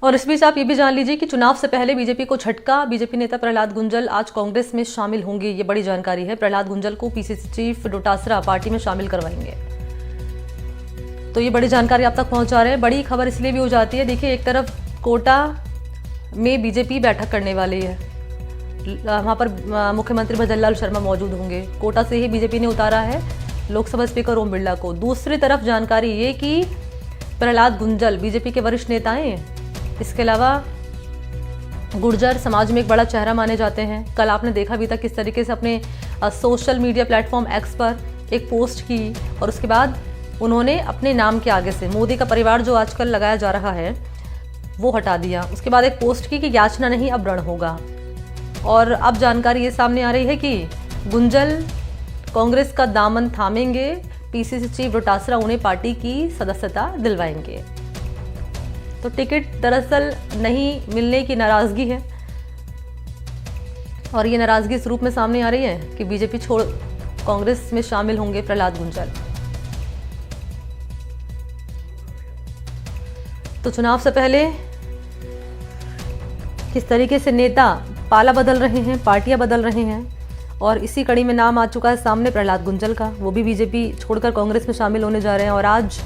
और इस बीच आप ये भी जान लीजिए कि चुनाव से पहले बीजेपी को झटका। बीजेपी नेता प्रहलाद गुंजल आज कांग्रेस में शामिल होंगे, ये बड़ी जानकारी है। प्रहलाद गुंजल को पीसीसी चीफ डोटासरा पार्टी में शामिल करवाएंगे। तो ये बड़ी जानकारी आप तक पहुंचा रहे हैं। बड़ी खबर इसलिए भी हो जाती है, देखिए एक तरफ कोटा में बीजेपी बैठक करने वाली है, वहां पर मुख्यमंत्री भजनलाल शर्मा मौजूद होंगे। कोटा से ही बीजेपी ने उतारा है लोकसभा स्पीकर ओम बिरला को। दूसरी तरफ जानकारी ये कि प्रहलाद गुंजल बीजेपी के वरिष्ठ नेता हैं। इसके अलावा गुर्जर समाज में एक बड़ा चेहरा माने जाते हैं। कल आपने देखा भी था किस तरीके से अपने सोशल मीडिया प्लेटफॉर्म एक्स पर एक पोस्ट की और उसके बाद उन्होंने अपने नाम के आगे से मोदी का परिवार जो आजकल लगाया जा रहा है वो हटा दिया। उसके बाद एक पोस्ट की कि याचना नहीं अब रण होगा। और अब जानकारी ये सामने आ रही है कि गुंजल कांग्रेस का दामन थामेंगे, पीसीसी चीफ डोटासरा उन्हें पार्टी की सदस्यता दिलवाएंगे। तो टिकट दरअसल नहीं मिलने की नाराजगी है और ये नाराजगी इस रूप में सामने आ रही है कि बीजेपी छोड़ कांग्रेस में शामिल होंगे प्रहलाद गुंजल। तो चुनाव से पहले किस तरीके से नेता पाला बदल रहे हैं, पार्टियां बदल रहे हैं, और इसी कड़ी में नाम आ चुका है सामने प्रहलाद गुंजल का। वो भी बीजेपी छोड़कर कांग्रेस में शामिल होने जा रहे हैं और आज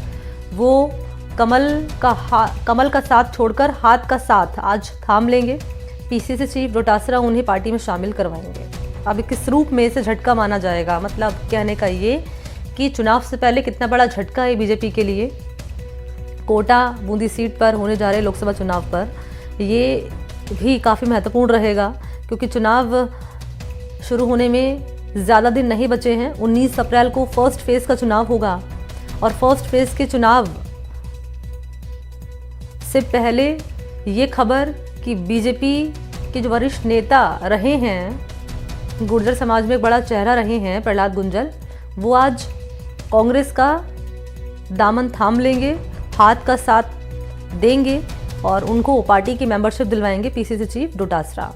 वो कमल का साथ छोड़कर हाथ का साथ आज थाम लेंगे। पीसीसी चीफ डोटासरा उन्हें पार्टी में शामिल करवाएंगे। अब किस रूप में इसे झटका माना जाएगा, मतलब कहने का ये कि चुनाव से पहले कितना बड़ा झटका है बीजेपी के लिए। कोटा बूंदी सीट पर होने जा रहे लोकसभा चुनाव पर ये भी काफ़ी महत्वपूर्ण रहेगा क्योंकि चुनाव शुरू होने में ज़्यादा दिन नहीं बचे हैं। 19 अप्रैल को फर्स्ट फेज़ का चुनाव होगा और फर्स्ट फेज़ के चुनाव से पहले ये खबर कि बीजेपी के जो वरिष्ठ नेता रहे हैं, गुर्जर समाज में एक बड़ा चेहरा रहे हैं प्रहलाद गुंजल, वो आज कांग्रेस का दामन थाम लेंगे, हाथ का साथ देंगे और उनको पार्टी की मेंबरशिप दिलवाएंगे पीसीसी चीफ डोटासरा।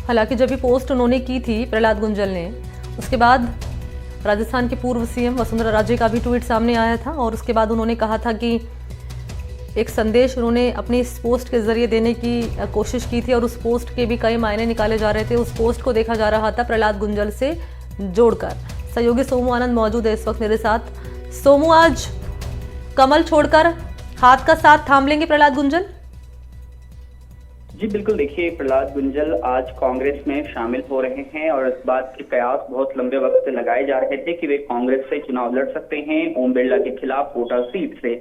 हालांकि जब ये पोस्ट उन्होंने की थी प्रहलाद गुंजल ने, उसके बाद राजस्थान के पूर्व सीएम वसुंधरा राजे का भी ट्वीट सामने आया था और उसके बाद उन्होंने कहा था कि एक संदेश उन्होंने अपनी इस पोस्ट के जरिए देने की कोशिश की थी और उस पोस्ट के भी कई मायने निकाले जा रहे थे। उस पोस्ट को देखा जा रहा था प्रहलाद गुंजल से जोड़कर। सहयोगी सोमू आनंद मौजूद है इस वक्त मेरे साथ। सोमू, आज कमल छोड़कर हाथ का साथ थाम लेंगे प्रहलाद गुंजल? जी बिल्कुल, देखिए प्रहलाद गुंजल आज कांग्रेस में शामिल हो रहे हैं और इस बात के कयास बहुत लंबे वक्त से लगाए जा रहे थे कि वे कांग्रेस से चुनाव लड़ सकते हैं ओम बिरला के खिलाफ कोटा सीट से।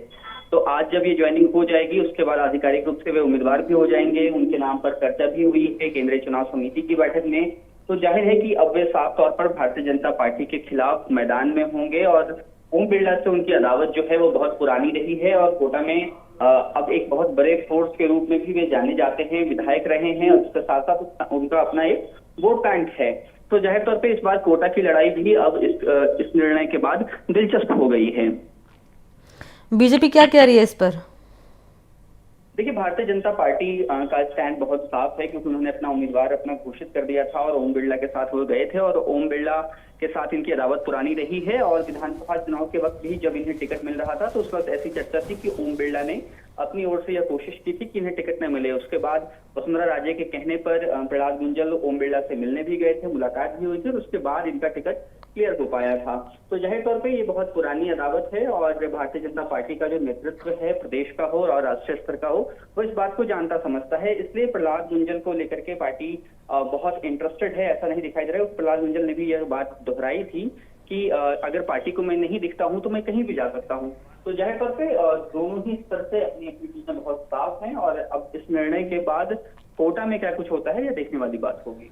तो आज जब ये ज्वाइनिंग हो जाएगी उसके बाद आधिकारिक रूप से वे उम्मीदवार भी हो जाएंगे। उनके नाम पर चर्चा भी हुई है केंद्रीय चुनाव समिति की बैठक में। तो जाहिर है कि अब वे साफ तौर पर भारतीय जनता पार्टी के खिलाफ मैदान में होंगे और ओम बिरला से उनकी अदावत जो है वो बहुत पुरानी रही है और कोटा में अब एक बहुत बड़े फोर्स के रूप में भी वे जाने जाते हैं, विधायक रहे हैं और उसके साथ साथ उनका अपना एक वोट बैंक है। तो जाहिर तौर पे इस बार कोटा की लड़ाई भी अब इस निर्णय के बाद दिलचस्प हो गई है। बीजेपी क्या कह रही है इस पर? देखिए, भारतीय जनता पार्टी का स्टैंड बहुत साफ है क्योंकि उन्होंने अपना उम्मीदवार अपना घोषित कर दिया था और ओम बिरला के साथ वो गए थे और ओम बिरला के साथ इनकी अदावत पुरानी रही है। और विधानसभा चुनाव के वक्त भी जब इन्हें टिकट मिल रहा था तो उस वक्त ऐसी चर्चा थी कि ओम बिरला ने अपनी ओर से यह कोशिश की थी कि इन्हें टिकट न मिले। उसके बाद वसुंधरा राजे के कहने पर प्रहलाद गुंजल ओम बिरला से मिलने भी गए थे, मुलाकात भी हुई थी और उसके बाद इनका टिकट क्लियर हो पाया था। तो जाहिर तौर पे ये बहुत पुरानी अदावत है और भारतीय जनता पार्टी का जो नेतृत्व है प्रदेश का हो और राष्ट्रीय स्तर का हो वो इस बात को जानता समझता है। इसलिए प्रहलाद गुंजल को लेकर के पार्टी बहुत इंटरेस्टेड है, ऐसा नहीं दिखाई दे रहा है। प्रहलाद गुंजल ने भी यह बात दोहराई थी कि अगर पार्टी को मैं नहीं दिखता हूं तो मैं कहीं भी जा सकता हूं। तो जाहिर तौर पे दोनों ही स्तर से अपनी अपनी चीजें बहुत साफ हैं और अब इस निर्णय के बाद कोटा में क्या कुछ होता है यह देखने वाली बात होगी।